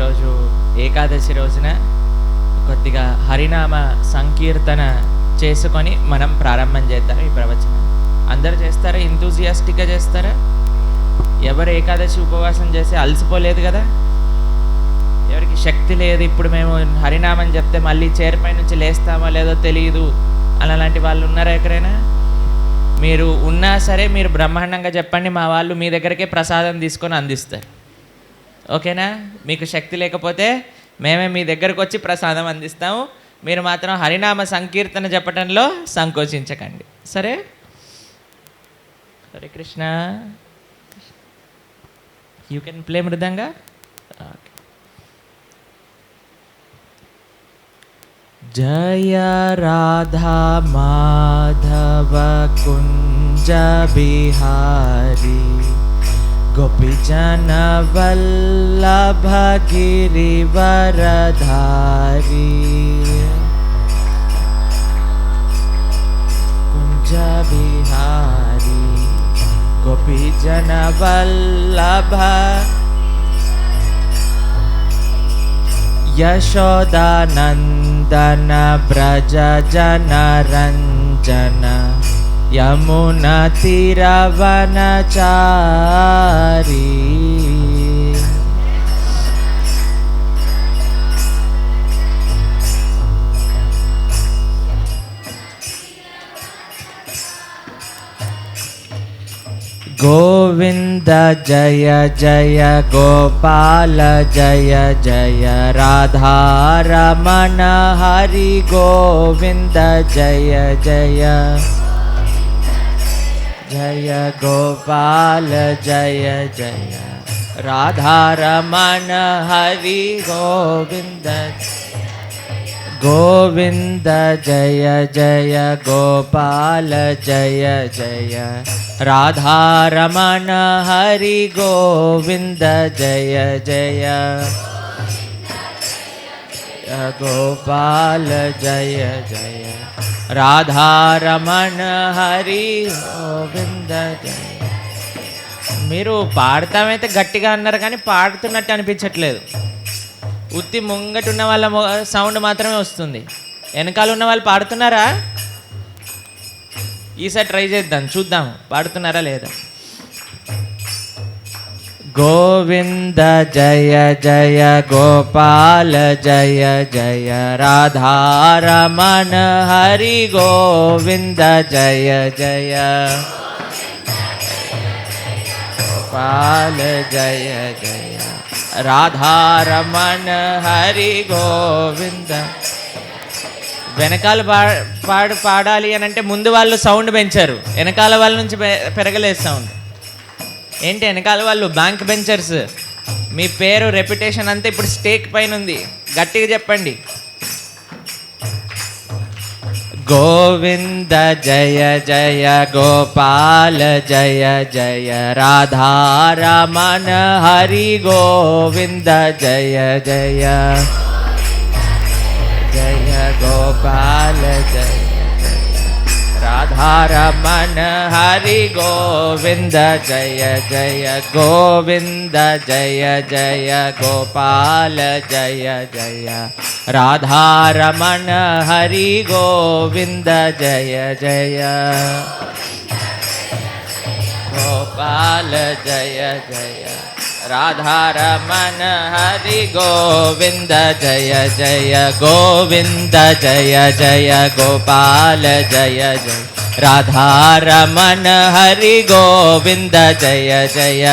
ఈరోజు ఏకాదశి రోజున కొద్దిగా హరినామ సంకీర్తన చేసుకొని మనం ప్రారంభం చేద్దాం ఈ ప్రవచనం. అందరూ చేస్తారా? ఎంతూజియాస్టిక్గా చేస్తారా? ఎవరు ఏకాదశి ఉపవాసం చేసి అలసిపోలేదు కదా? ఎవరికి శక్తి లేదు, ఇప్పుడు మేము హరినామం చెప్తే మళ్ళీ చైర్పై నుంచి లేస్తామో లేదో తెలియదు అలాంటి వాళ్ళు ఉన్నారా ఎక్కడైనా? మీరు ఉన్నా సరే మీరు బ్రహ్మాండంగా చెప్పండి, మా వాళ్ళు మీ దగ్గరకే ప్రసాదం తీసుకొని అందిస్తారు. ఓకేనా? మీకు శక్తి లేకపోతే మేమే మీ దగ్గరకు వచ్చి ప్రసాదం అందిస్తాము. మీరు మాత్రం హరినామ సంకీర్తన చెప్పడంలో సంకోచించకండి. సరే? Hare Krishna. You can play mridanga. Okay. జయ రాధా మాధవ కుంజ బిహారీ गोपीजन वल्लभ गिरिवरधारी कुंज बिहारी गोपीजन वल्लभ यशोदानंदन ब्रज जन रंजन यमुना तीरवनचारी गोविंद जय जय गोपाल जय जय राधा रमण हरि गोविंद जय जय जय गोपाल जय जय राधा रमण हरि गोविंद गोविंद जय जय गोपाल जय जय राधा रमण हरि गोविंद जय जय गोपाल जय जय राधा रमण हरि गोविंद जय. మీరు పాడతామైతే గట్టిగా అన్నారు కానీ పాడుతున్నట్టు అనిపించట్లేదు. ఉత్తి ముంగట ఉన్న వాళ్ళ సౌండ్ మాత్రమే వస్తుంది. వెనకాల ఉన్న వాళ్ళు పాడుతున్నారా? ఈసారి ట్రై చేద్దాం, చూద్దాం పాడుతున్నారా లేదా. गोविंद जय जय गोपाल जय जय राधा रमण हरि गोविंद जय जय गोपाल जय जय राधा रमण हरि गोविंद. వెనకాల పాడాలి అని అంటే ముందు వాళ్ళు సౌండ్ పెంచారు, వెనకాల వాళ్ళ నుంచి పెరగలేదు సౌండ్. ఏంటి వెనకాల వాళ్ళు బ్యాంక్ బెంచర్స్, మీ పేరు రెప్యుటేషన్ అంతా ఇప్పుడు స్టేక్ పైన ఉంది. గట్టిగా చెప్పండి. గోవింద జయ జయ గోపాల జయ జయ రాధా రమణ హరి గోవింద జయ జయ జయ గోపాల జయ राधा रमण हरि गोविंद जय जय गोविंद जय जय गोपाल जय जय राधा रमण हरि गोविंद जय जय गोपाल जय जय राधा रमण हरि गोविंद जय जय गोविंद जय जय गोपाल जय जय राधा रमण हरि गोविंद जय जय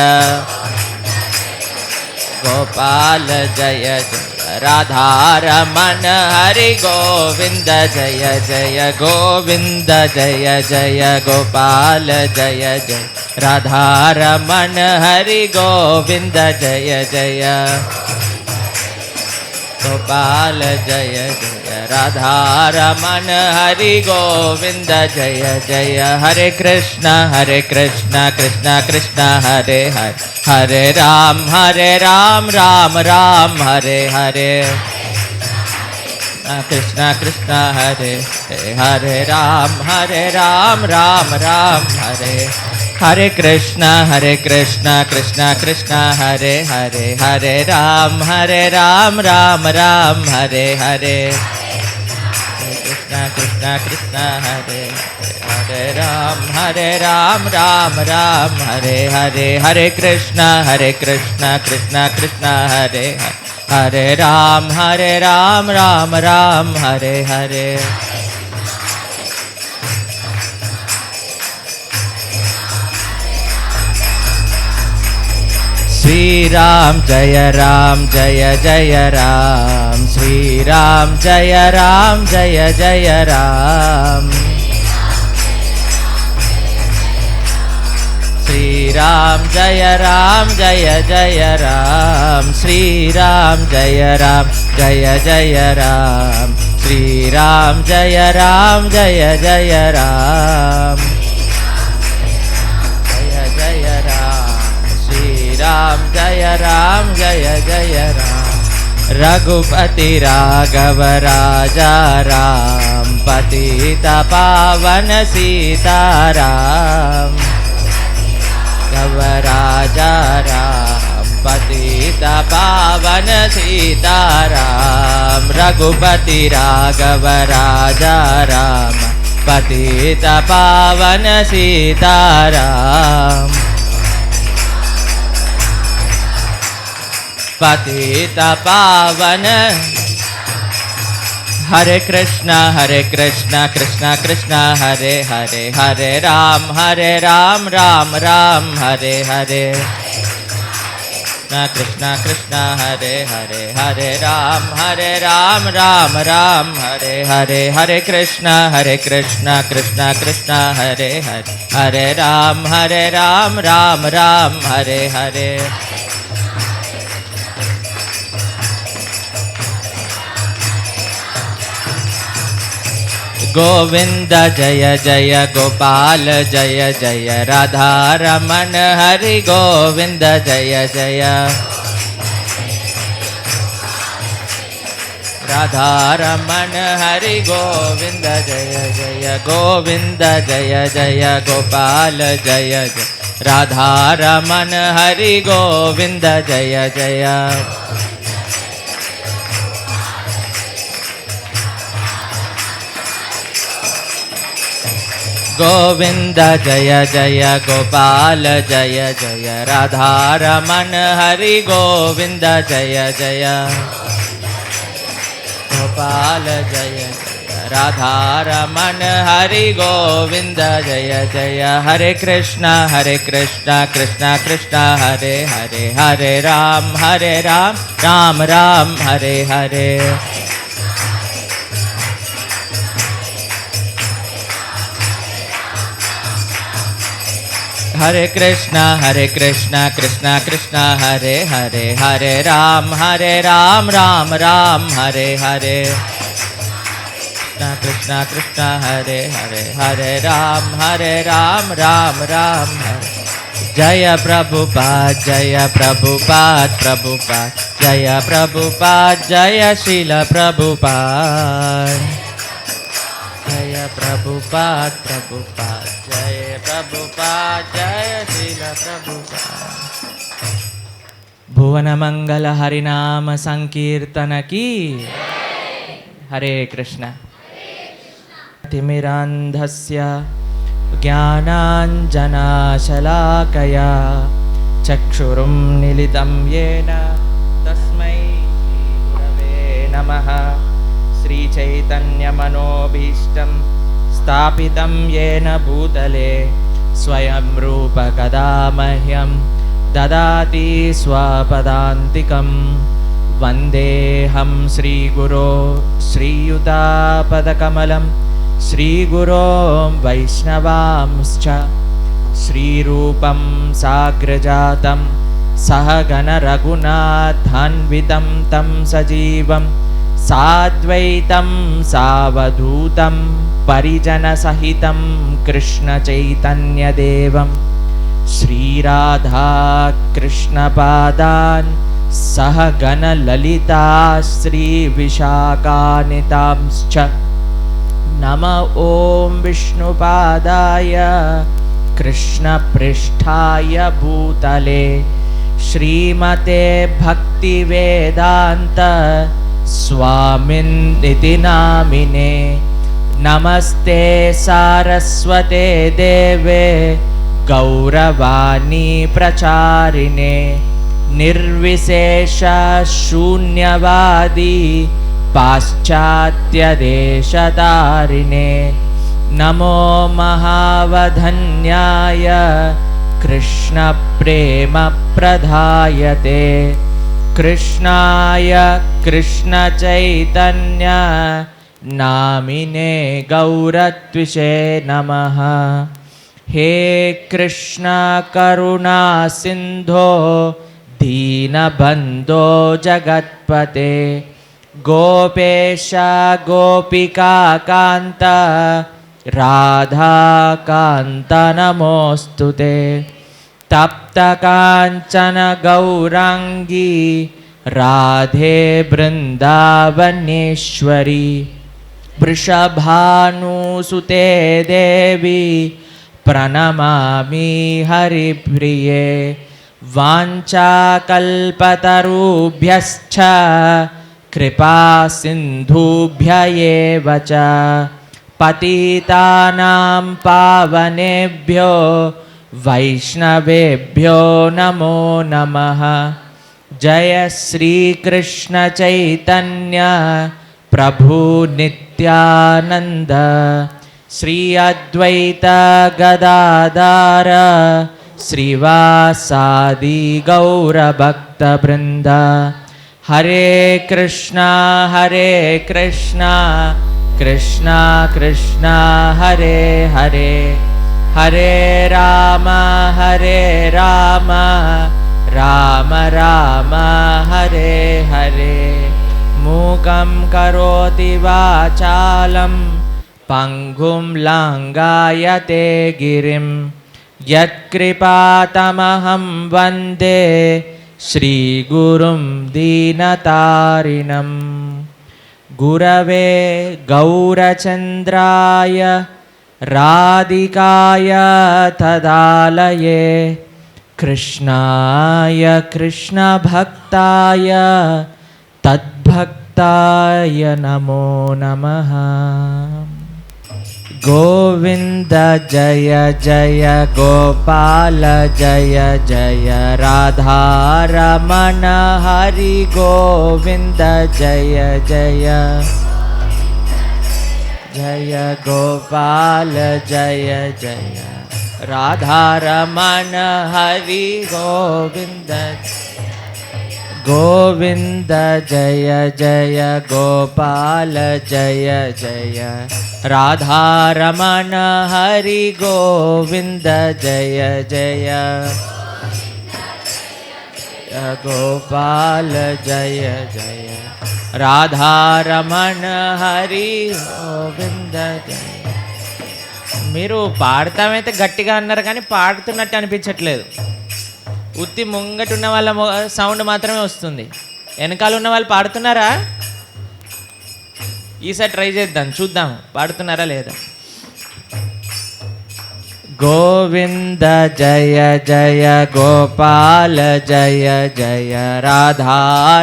गोपाल जय जय राधा रमण हरि गोविंद जय जय गोविंद जय जय गोपाल जय जय राधा रमण हरि गोविंद जय जय गोपाल जय जय राधा रमण हरि गोविंद जय जय. हरे कृष्ण कृष्ण कृष्ण हरे हरे हरे राम राम राम हरे हरे कृष्ण कृष्ण हरे हरे राम राम राम हरे Hare Krishna Krishna Krishna Hare Hare, Hare Ram Ram Ram Hare Hare. Krishna Krishna Krishna Hare Hare, Ram Ram Ram Hare Hare. Hare Krishna Krishna Krishna Hare Hare, Hare Ram Ram Ram Hare Hare. Sri Ram Jaya Ram Jaya Jaya Ram, Sri Ram Jaya Ram Jaya Jaya Ram, Sri Ram Jaya Ram Jaya Jaya Ram, Sri Ram Jaya Ram Jaya Jaya Ram, Sri Ram Jaya Ram Jaya Jaya Ram, Jaya Jaya Ram, Sri Ram Jaya Ram Jaya Jaya Ram. Raghupati Raghava Raja Ram, Patita Pavana Sita Ram, Raja Ram, Patita Pavana Sita Ram. Raghupati Raghava Raja Ram, Patita Pavana Sita Ram, Patita Pavana. Hare Krishna Krishna Krishna Hare Hare, Hare Ram Ram Ram Hare Hare. Krishna Krishna Hare Hare, Hare Ram Ram Ram Hare Hare. Hare Krishna Krishna Krishna Hare Hare, Hare Ram Ram Ram Hare Hare. Govinda Jaya Jaya Gopal Jaya Jaya Radha Raman Hari Govinda Jaya Jaya Radha Raman Hari Govinda Jaya Jaya Govinda Jaya Jaya Gopal Jaya Jaya Radha Raman Hari Govinda Jaya Jaya Govinda Jaya Jaya Gopal Jaya Jaya Radha Raman Hari Govinda Jaya Jaya Gopal Jaya Jaya Radha Raman Hari Govinda Jaya Jaya. Hare Krishna Krishna Krishna Hare Hare, Hare Ram Ram Ram Hare Hare. Hare Krishna Krishna Krishna Hare Hare, Hare Ram Ram Ram Hare Hare. Krishna Krishna Hare Hare, Hare Ram Ram Ram Hare. Jaya Prabhupada Jaya Prabhupada Prabhupada Jaya Prabhupada Jaya Srila Prabhupada Jaya Prabhupada Prabhupada Jaya Prabhupada Jaya Srila Prabhupada. Bhuvana Mangala Harinama Sankirtana ki. Hare Krishna. Timirandhasya Jnananjanashalakaya Chakshurum Nilitam Yena Tasmai Gurave Namaha. Sri Chaitanya Manobhishtam Stapitam Yena Bhutale Swayam Rupa Kadamahyam Dadati Swapadantikam. Vandeham Sri Guru Sri Yuta Padakamalam Sri Guru Vaishnavamscha Sri Rupam Sagrajatam Sahagana Raghunathanvitam Tam Sajivam Sadvaitam Savadutam Parijana Sahitam Krishna Chaitanya Devam Sri Radha Krishna Padan Sahagana Lalita Sri Vishakanitamscha. Nama Om Vishnu Padaya कृष्णपृष्ठाय भूतले श्रीमते भक्तिवेदांत स्वामिनिति नामिने। नमस्ते सारस्वते देवे गौरवाणी प्रचारिणे निर्विशेष शून्यवादी पाश्चात्यदेशतारिणे। नमो महावधन्याय कृष्णप्रेमप्रदायते कृष्णाय कृष्णचैतन्य नामिने गौरत्विषे नमः। हे कृष्ण करुणा सिंधो दीनबंधो जगत्पते गोपेश गोपिका कांत राधा कांत नमोस्तुते। तप्त कांचन गौरांगी राधे वृंदावनेश्वरी वृषभानुसुते देवी प्रणमामि हरिप्रिये। वाञ्छाकल्पतरुभ्यश्च कृपा सिन्धुभ्य एव च पतितानां पावनेभ्यो वैष्णवेभ्यो नमो नमः। जय श्री कृष्ण चैतन्य प्रभु नित्यानंद श्री अद्वैत गदाधर श्रीवासादि गौरभक्तवृंद। हरे कृष्णा कृष्णा कृष्णा हरे हरे हरे राम राम राम हरे हरे। मूकं करोति वाचालं पंगुं लंघयते गिरिं यत्कृपातमहं वन्दे श्रीगुरुं दीनतारिणं। गुरवे गौरचन्द्राय राधिकाय तदालये कृष्णाय कृष्णभक्ताय तद्भक्ताय नमो नमः। गोविंद जय जय गोपाल जय जय राधा रमण हरि गोविंद जय जय जय गोपाल जय जय राधा रमण हरि गोविंद गोविंद जय जय गोपाल जय जय राधा रमण हरि गोविंद जय जय गोपाल जय जय राधा रमण हरि गोविंद जय। మీరు పాడతామైతే గట్టిగా అన్నారు కానీ పాడుతున్నట్టు అనిపించట్లేదు. ఉత్తి ముంగట ఉన్న వాళ్ళ సౌండ్ మాత్రమే వస్తుంది. వెనకాల ఉన్న వాళ్ళు పాడుతున్నారా? ఈసారి ట్రై చేద్దాం, చూద్దాం పాడుతున్నారా లేదా. గోవింద జయ జయ గోపాల జయ జయ రాధా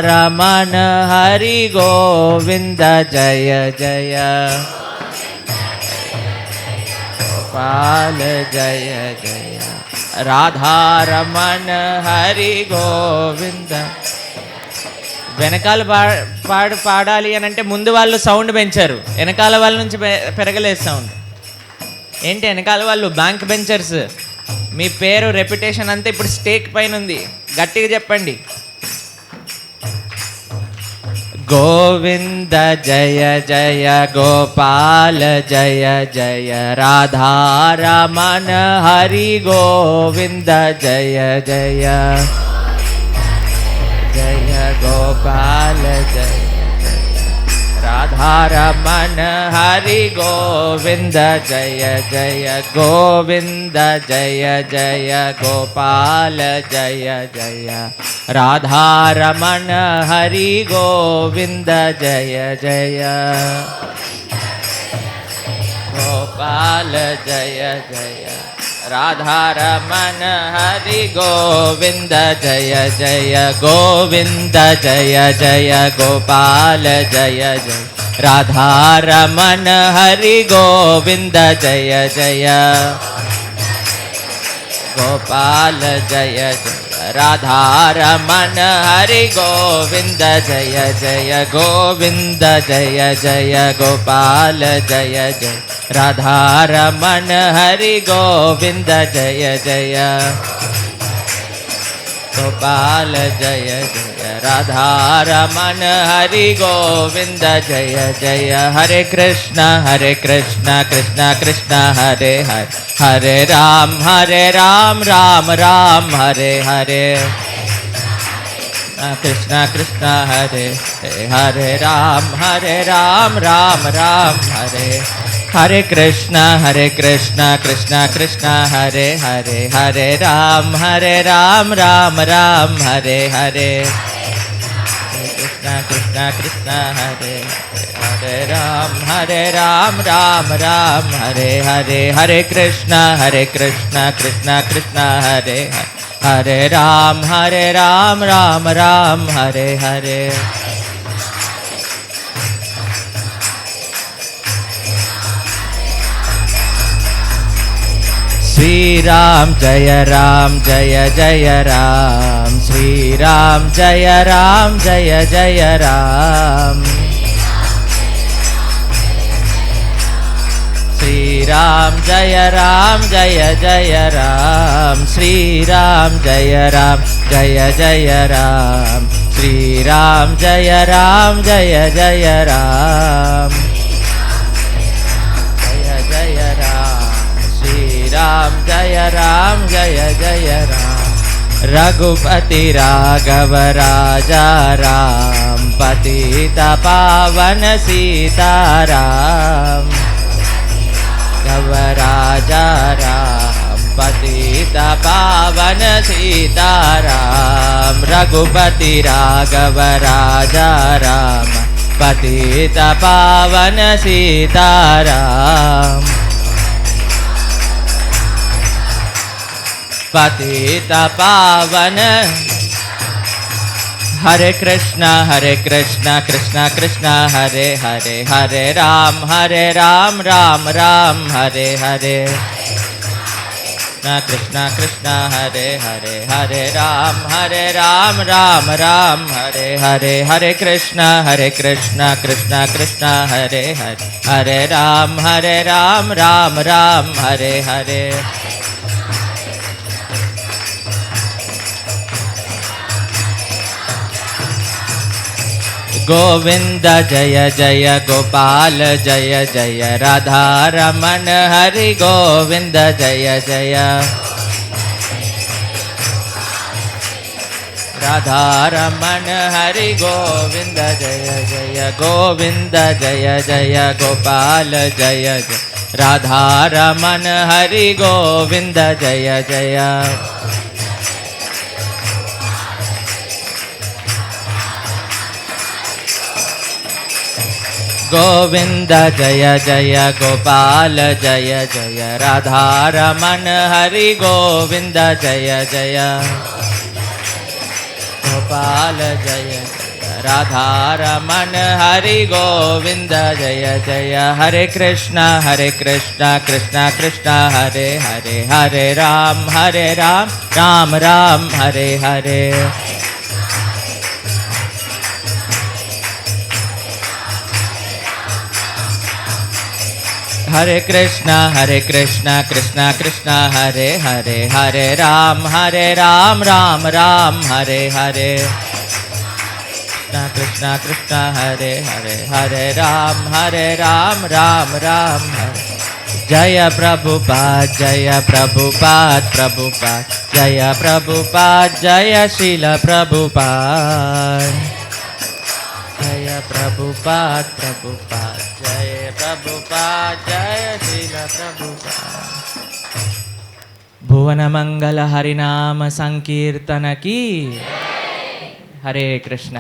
రమణ హరి గోవింద జయ జయ గోపాల జయ జయ రాధా రమణ హరి గోవింద. వెనకాల పాడాలి అని అంటే ముందు వాళ్ళు సౌండ్ పెంచారు, వెనకాల వాళ్ళ నుంచి పెరగలేదు సౌండ్. ఏంటి వెనకాల వాళ్ళు బ్యాంక్ బెంచర్స్, మీ పేరు రెప్యుటేషన్ అంతా ఇప్పుడు స్టేక్ పైన ఉంది, గట్టిగా చెప్పండి. గోవింద జయ జయ గోపాల జయ జయ రాధా రమణ హరి గోవింద జయ జయ జయ గోపాల జయ राधा रमण हरि गोविंद जय जय गोविंद जय जय गोपाल जय जय राधा रमण हरि गोविंद जय जय गोपाल जय जय राधारमण हरि गोविंद जय जय गोविंद जय जय गोपाल जय जय राधारमण हरि गोविंद जय जय गोपाल जय जय राधारमण हरि गोविंद जय जय गोविंद जय जय गोपाल जय जय राधारमण हरि गोविंद जय जय गोपाल जय जय राधारमण हरि गोविंद जय जय हरे कृष्ण कृष्ण कृष्ण हरे हरे हरे राम राम राम हरे हरे कृष्ण कृष्ण हरे हरे राम राम राम हरे हरे कृष्ण कृष्ण कृष्ण हरे हरे हरे राम राम राम हरे हरे कृष्ण कृष्ण हरे हरे राम राम राम हरे हरे हरे कृष्ण कृष्ण कृष्ण हरे हरे राम राम राम हरे हरे श्री राम जय जय राम श्री राम जय जय राम श्री राम जय जय राम श्री राम जय जय राम श्री राम जय जय राम राम जय जय राम रघुपति राघव राजा राम पतित पावन सीताराम राघव राजा राम पतित पावन सीताराम रघुपति राघव राजा राम पतित पावन सीताराम पतित पावन हरे कृष्ण कृष्ण कृष्ण हरे हरे हरे राम राम राम हरे हरे कृष्ण कृष्ण हरे हरे हरे राम राम राम हरे हरे हरे कृष्ण कृष्ण कृष्ण हरे हरे हरे राम राम राम हरे हरे गोविंद जय जय गोपाल जय जय राधारमण हरि गोविंद जय जय राधारमण हरि गोविंद जय जय गोविंद जय जय गोपाल जय जय राधारमण हरि गोविंद जय जय गोविंद जय जय गोपाल जय जय राधारमण हरि गोविंद जय जय गोपाल जय जय राधारमण हरि गोविंद जय जय हरे कृष्ण कृष्ण कृष्ण हरे हरे हरे राम राम राम हरे हरे हरे कृष्ण कृष्ण कृष्ण हरे हरे हरे राम राम राम हरे हरे कृष्ण कृष्ण हरे हरे हरे राम राम राम हरे जय प्रभुपाद प्रभुपाद जय प्रभुपाद जय शील प्रभुपाद जय प्रभुपाद जय प्रभुपाद जय शील प्रभुपाद भुवन मंगल हरिनाम संकीर्तन की हरे कृष्ण।